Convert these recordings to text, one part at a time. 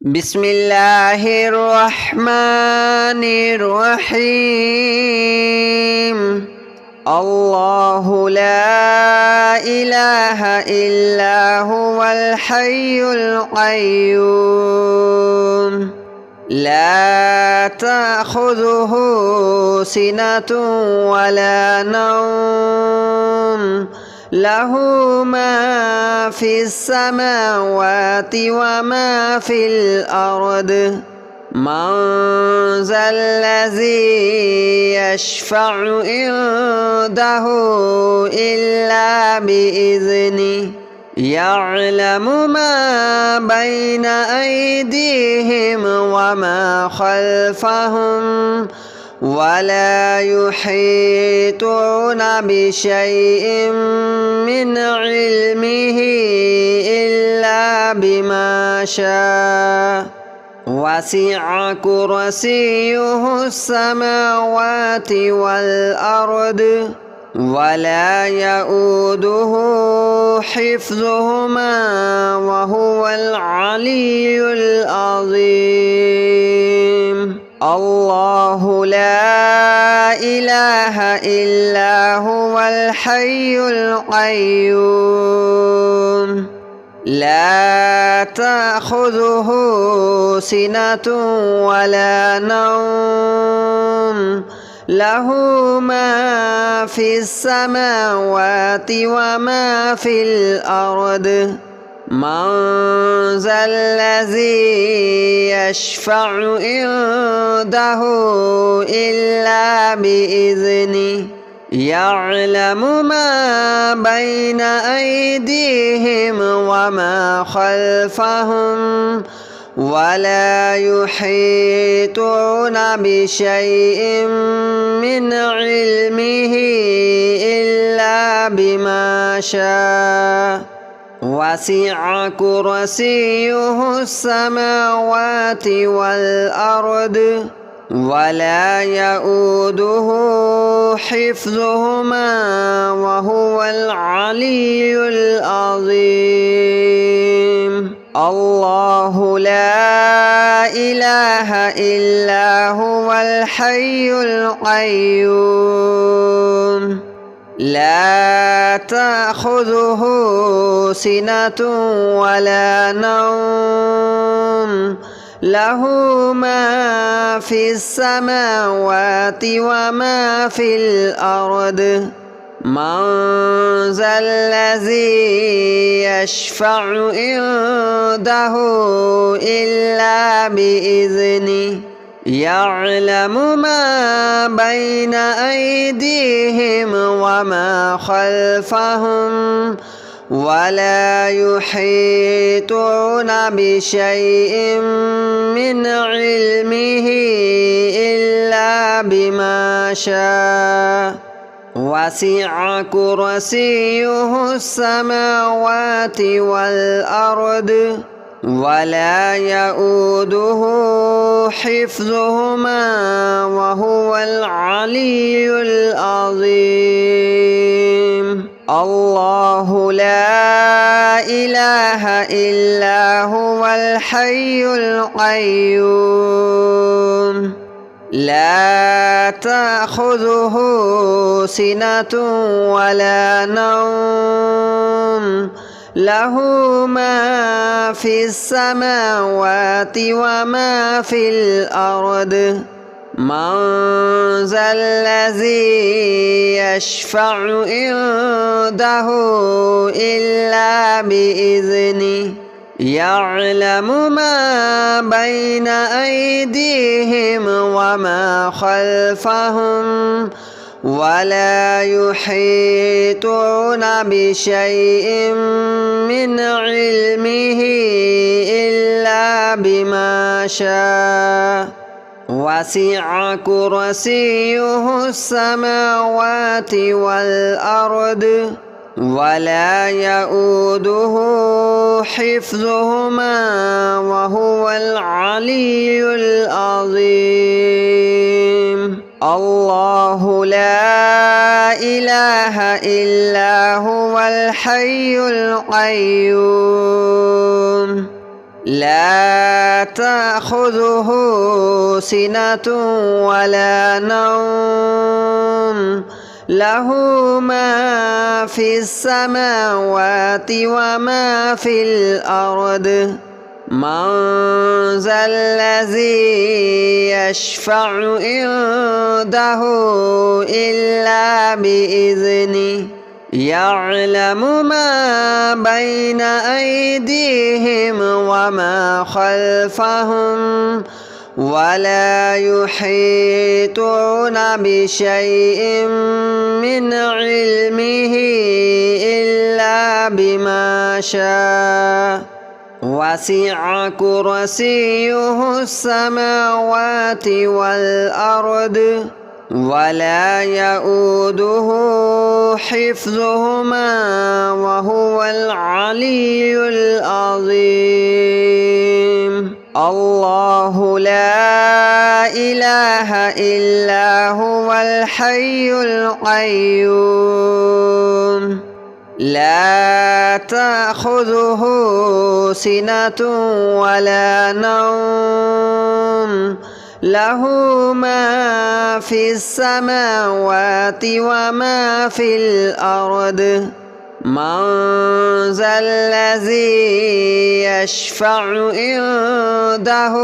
بسم الله الرحمن الرحيم. الله لا إله إلا هو الحي القيوم لا تأخذه سنة ولا نوم له ما في السماوات وما في الأرض من ذا الذي يشفع عنده إلا بإذنه يعلم ما بين أيديهم وما خلفهم ولا يحيطون بشيء من علمه إلا بما شاء وسع كرسيه السماوات والأرض ولا يؤوده حفظهما وهو العلي العظيم. الله لا إله إلا هو الحي القيوم لا تأخذه سنة ولا نوم له ما في السماوات وما في الأرض من ذا الذي يشفع عنده إلا بإذنه يعلم ما بين أيديهم وما خلفهم ولا يحيطون بشيء من علمه إلا بما شاء وسع كرسيه السماوات والأرض ولا يؤوده حفظهما وهو العلي العظيم. الله لا إله إلا هو الحي القيوم لا تأخذه سنة ولا نوم له ما في السماوات وما في الأرض من ذا الذي يشفع عنده إلا بإذنه يعلم ما بين أيديهم وما خلفهم ولا يحيطون بشيء من علمه إلا بما شاء وسع كرسيه السماوات والأرض ولا يؤوده حفظهما وهو العلي العظيم. الله لا إله إلا هو الحي القيوم لا تأخذه سنة ولا نوم له ما في السماوات وما في الأرض من ذا الذي يشفع عنده إلا بإذنه يعلم ما بين أيديهم وما خلفهم ولا يحيطون بشيء من علمه إلا بما شاء وسع كرسيه السماوات والأرض ولا يؤوده حفظهما وهو العلي العظيم. الله لا إله إلا هو الحي القيوم لا تأخذه سنة ولا نوم له ما في السماوات وما في الأرض من ذا الذي يشفع عنده إلا بإذنه يعلم ما بين أيديهم وما خلفهم ولا يحيطون بشيء من علمه إلا بما شاء وسع كرسيه السماوات والأرض ولا يؤوده حفظهما وهو العلي العظيم الله لا إله إلا هو الحي القيوم لا تأخذه سنة ولا نوم له ما في السماوات وما في الأرض من ذا الذي يشفع عنده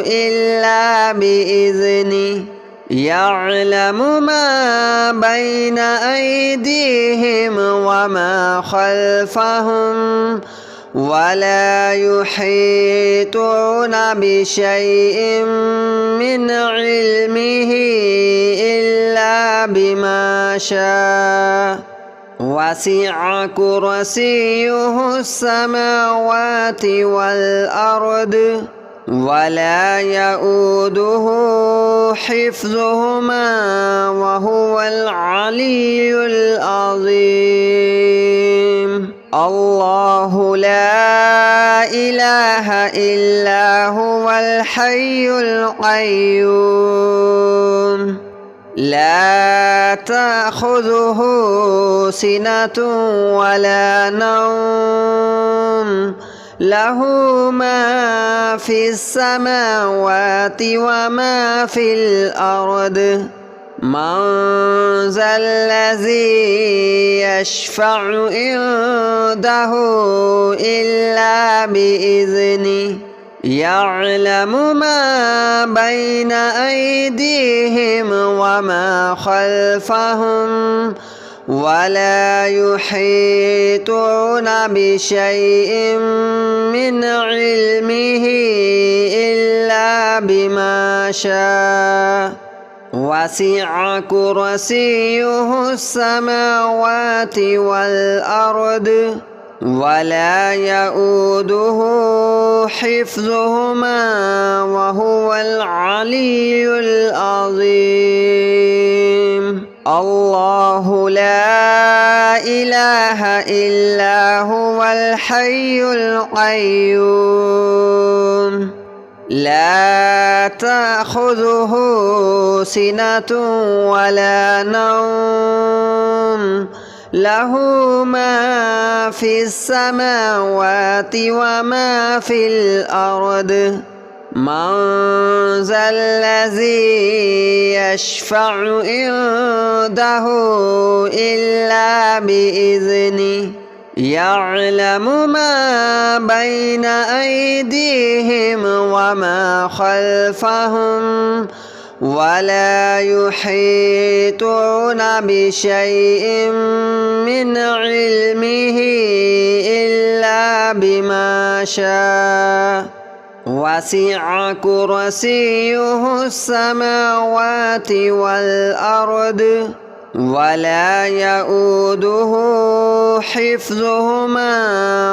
إلا بإذنه يعلم ما بين أيديهم وما خلفهم ولا يحيطون بشيء من علمه إلا بما شاء وسع كرسيه السماوات والأرض ولا يؤوده حفظهما وهو العلي العظيم الله لا إله إلا هو الحي القيوم لا تأخذه سنة ولا نوم له ما في السماوات وما في الأرض من ذا الذي يشفع عنده إلا بإذنه يعلم ما بين أيديهم وما خلفهم ولا يحيطون بشيء من علمه إلا بما شاء وسع كرسيه السماوات والأرض ولا يؤوده حفظهما وهو العلي العظيم الله لا إله إلا هو الحي القيوم لا تأخذه سنة ولا نوم له ما في السماوات وما في الأرض من ذا الذي يشفع عنده إلا بإذنه يعلم ما بين أيديهم وما خلفهم ولا يحيطون بشيء من علمه إلا بما شاء وسع كرسيه السماوات والأرض ولا يؤوده حفظهما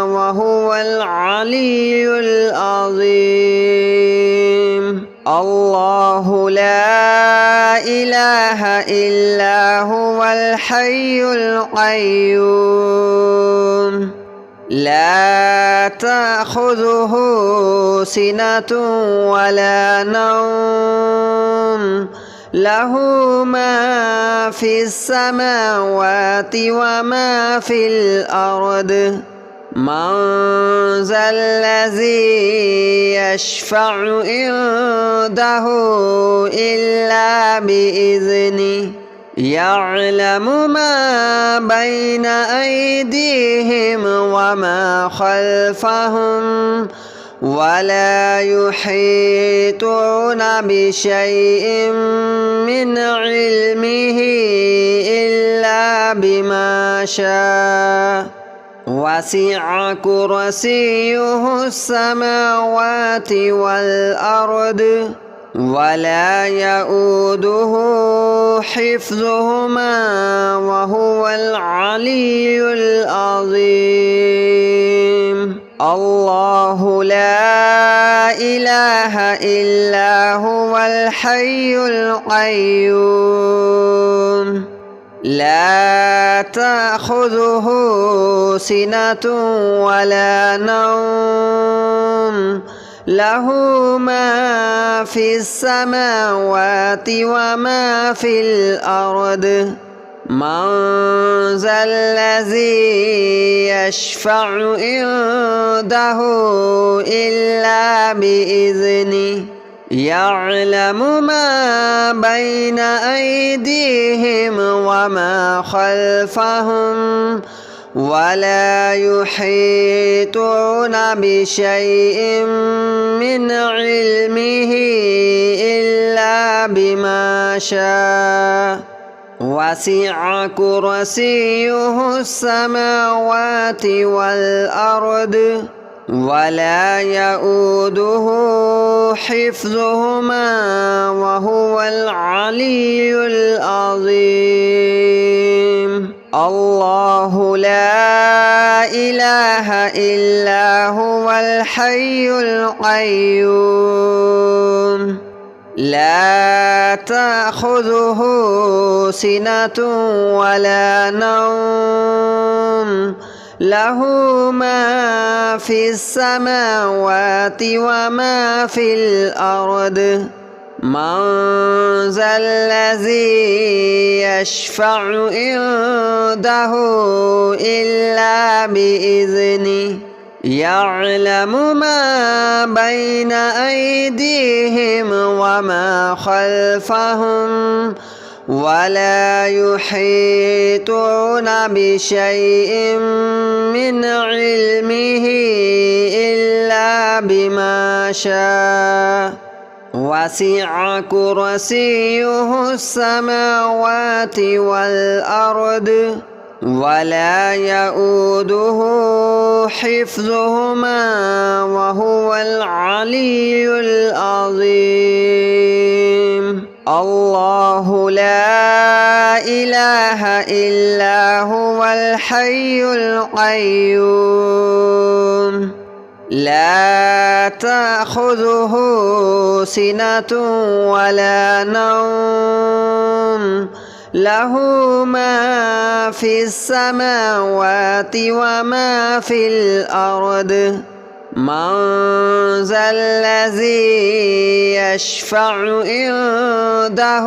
وهو العلي العظيم الله لا إله إلا هو الحي القيوم لا تأخذه سنة ولا نوم له ما في السماوات وما في الأرض من ذا الذي يشفع عنده إلا بإذنه يعلم ما بين أيديهم وما خلفهم ولا يحيطون بشيء من علمه إلا بما شاء وسع كرسيه السماوات والأرض ولا يؤوده حفظهما وهو العلي العظيم الله لا إله إلا هو الحي القيوم لا تأخذه سنة ولا نوم له ما في السماوات وما في الأرض من ذا الذي يشفع عنده إلا بإذنه يعلم ما بين أيديهم وما خلفهم ولا يحيطون بشيء من علمه إلا بما شاء وسع كرسيه السماوات والأرض ولا يؤوده حفظهما وهو العلي العظيم الله لا إله إلا هو الحي القيوم لا تأخذه سنة ولا نوم له ما في السماوات وما في الأرض من ذا الذي يشفع عنده إلا بإذنه يعلم ما بين أيديهم وما خلفهم ولا يحيطون بشيء من علمه إلا بما شاء وسع كرسيه السماوات والأرض ولا يؤوده حفظهما وهو العلي العظيم الله لا إله إلا هو الحي القيوم لا تأخذه سنة ولا نوم له ما في السماوات وما في الأرض من ذا الذي يشفع عنده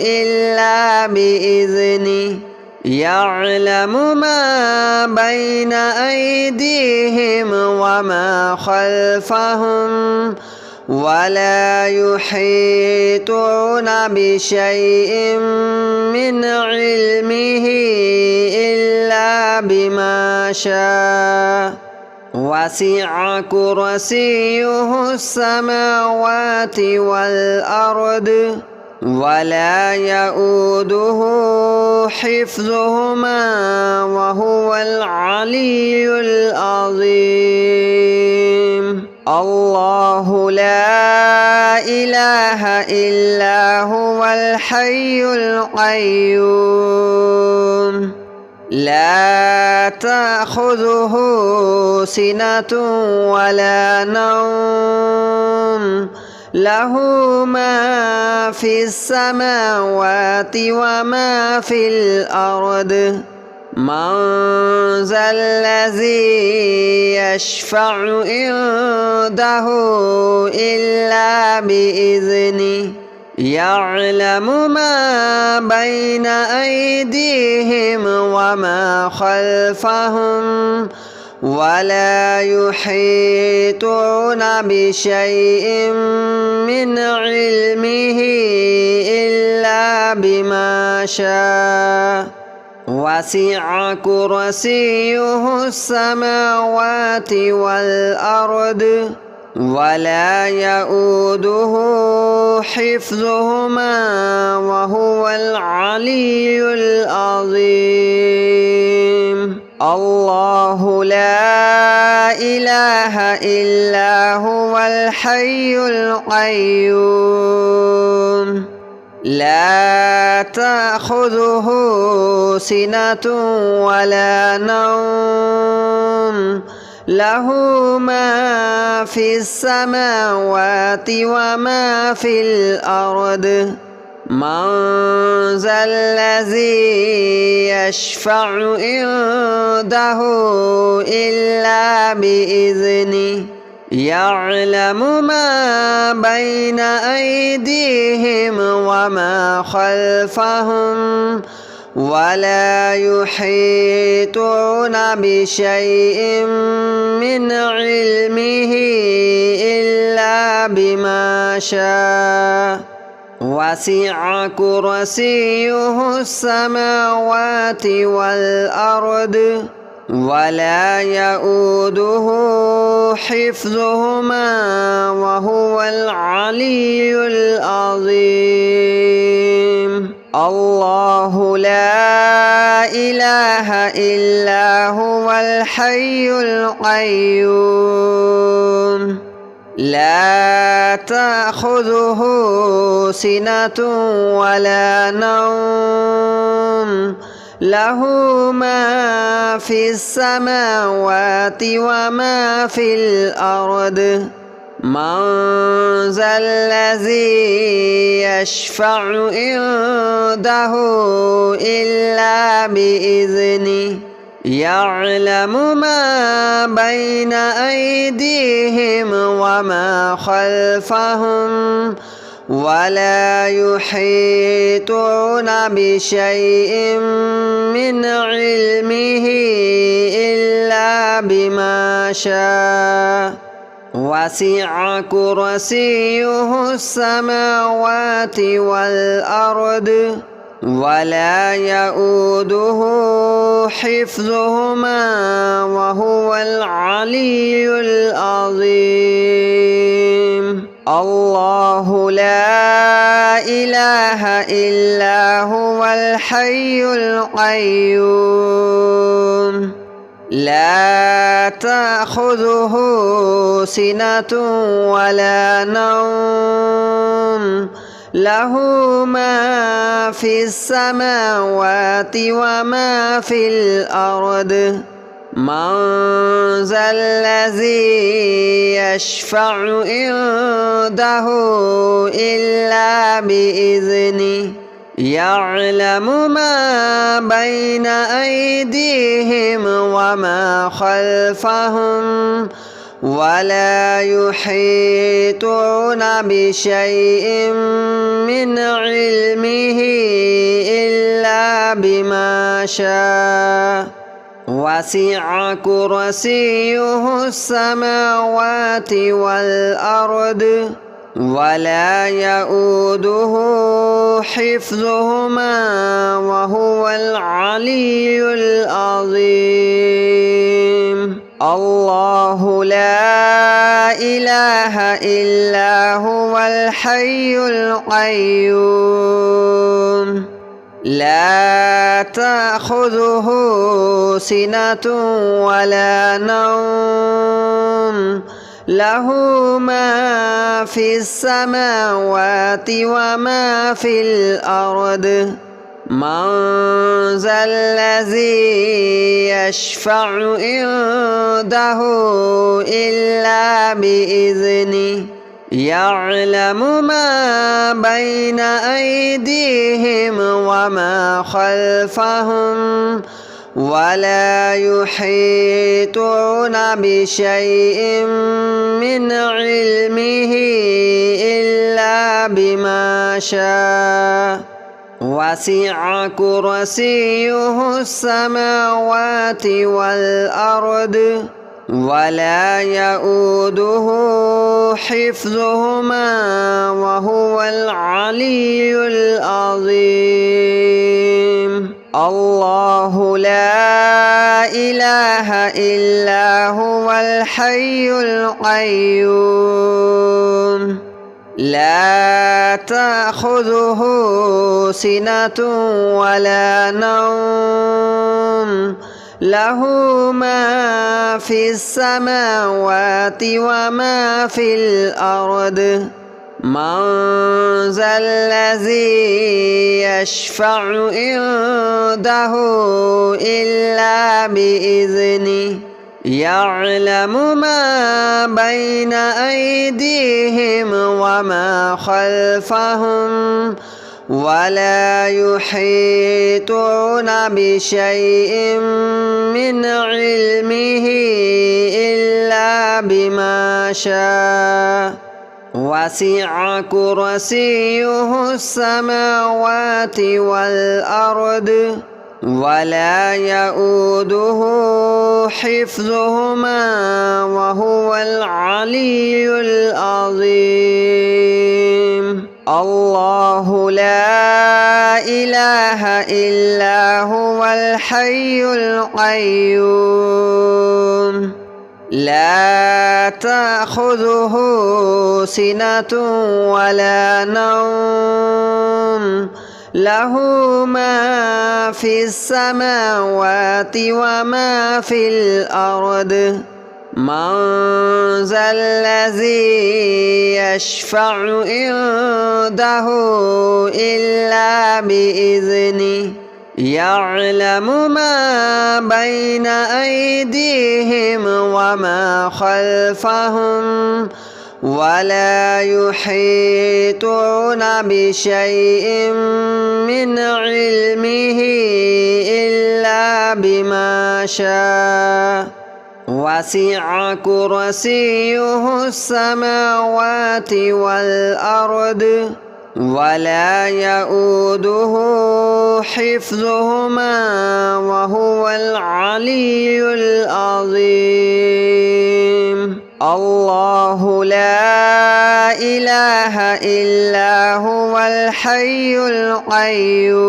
إلا بإذنه يعلم ما بين أيديهم وما خلفهم ولا يحيطون بشيء من علمه إلا بما شاء وسع كرسيه السماوات والأرض ولا يؤوده حفظهما وهو العلي العظيم الله لا إله إلا هو الحي القيوم لا تأخذه سنة ولا نوم له ما في السماوات وما في الأرض من ذا الذي يشفع عنده إلا بإذنه يعلم ما بين أيديهم وما خلفهم ولا يحيطون بشيء من علمه إلا بما شاء وسع كرسيه السماوات والأرض ولا يؤوده حفظهما وهو العلي العظيم الله لا إله إلا هو الحي القيوم لا تأخذه سنة ولا نوم له ما في السماوات وما في الأرض من ذا الذي يشفع عنده إلا بإذنه يعلم ما بين أيديهم وما خلفهم ولا يحيطون بشيء من علمه إلا بما شاء وسع كرسيه السماوات والأرض ولا يؤوده حفظهما وهو العلي العظيم الله لا إله إلا هو الحي القيوم لا تأخذه سنة ولا نوم له ما في السماوات وما في الأرض من ذا الذي يشفع عنده إلا بإذنه يعلم ما بين أيديهم وما خلفهم ولا يحيطون بشيء من علمه إلا بما شاء وسع كرسيه السماوات والأرض ولا يؤوده حفظهما وهو العلي العظيم الله لا إله إلا هو الحي القيوم لا تأخذه سنة ولا نوم له ما في السماوات وما في الأرض من ذا الذي يشفع عنده إلا بإذنه يعلم ما بين أيديهم وما خلفهم ولا يحيطون بشيء من علمه إلا بما شاء وسع كرسيه السماوات والأرض ولا يؤوده حفظهما وهو العلي العظيم الله لا إله إلا هو الحي القيوم لا تأخذه سنة ولا نوم له ما في السماوات وما في الأرض من ذا الذي يشفع عنده إلا بإذنه يعلم ما بين أيديهم وما خلفهم ولا يحيطون بشيء من علمه إلا بما شاء وسع كرسيه السماوات والأرض ولا يؤوده حفظهما وهو العلي العظيم الله لا إله إلا هو الحي القيوم لا تأخذه سنة ولا نوم له ما في السماوات وما في الأرض من ذا الذي يشفع عنده إلا بإذنه يعلم ما بين أيديهم وما خلفهم ولا يحيطون بشيء من علمه إلا بما شاء وسع كرسيه السماوات والأرض ولا يؤوده حفظهما وهو العلي العظيم الله لا إله إلا هو الحي القيوم لا تأخذه سنة ولا نوم له ما في السماوات وما في الأرض من ذا الذي يشفع عنده إلا بإذنه يعلم ما بين أيديهم وما خلفهم ولا يحيطون بشيء من علمه إلا بما شاء وسع كرسيه السماوات والأرض ولا يؤوده حفظهما وهو العلي العظيم الله لا إله إلا هو الحي القيوم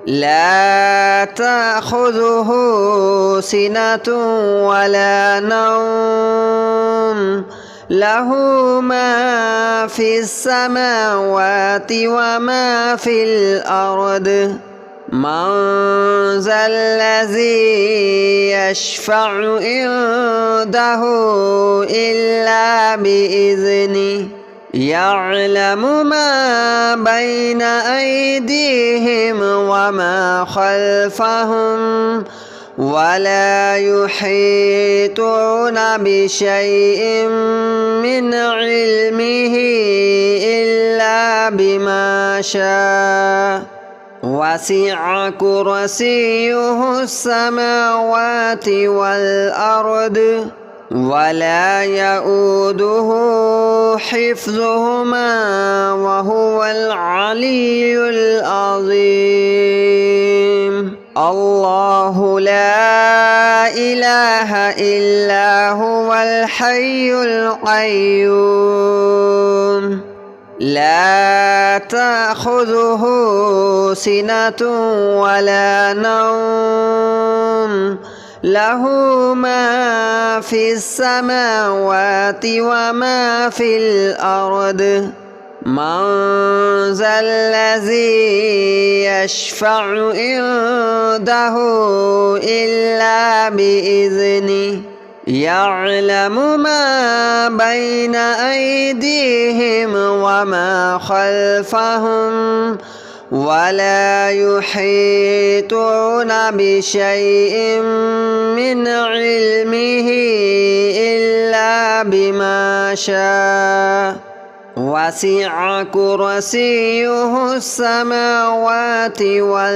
لا تأخذه سنة ولا نوم له ما في السماوات وما في الأرض من ذا الذي يشفع عنده إلا بإذنه يعلم ما بين أيديهم وما خلفهم ولا يحيطون بشيء من علمه إلا بما شاء وسع كرسيه السماوات والأرض ولا يؤوده حفظهما وهو العلي العظيم الله لا إله إلا هو الحي القيوم لا تأخذه سنة ولا نوم له ما في السماوات وما في الأرض من ذا الذي يشفع عنده إلا بإذنه يعلم ما بين أيديهم وما خلفهم ولا يحيطون بشيء من علمه إلا بما شاء وسع كرسيه السماوات والأرض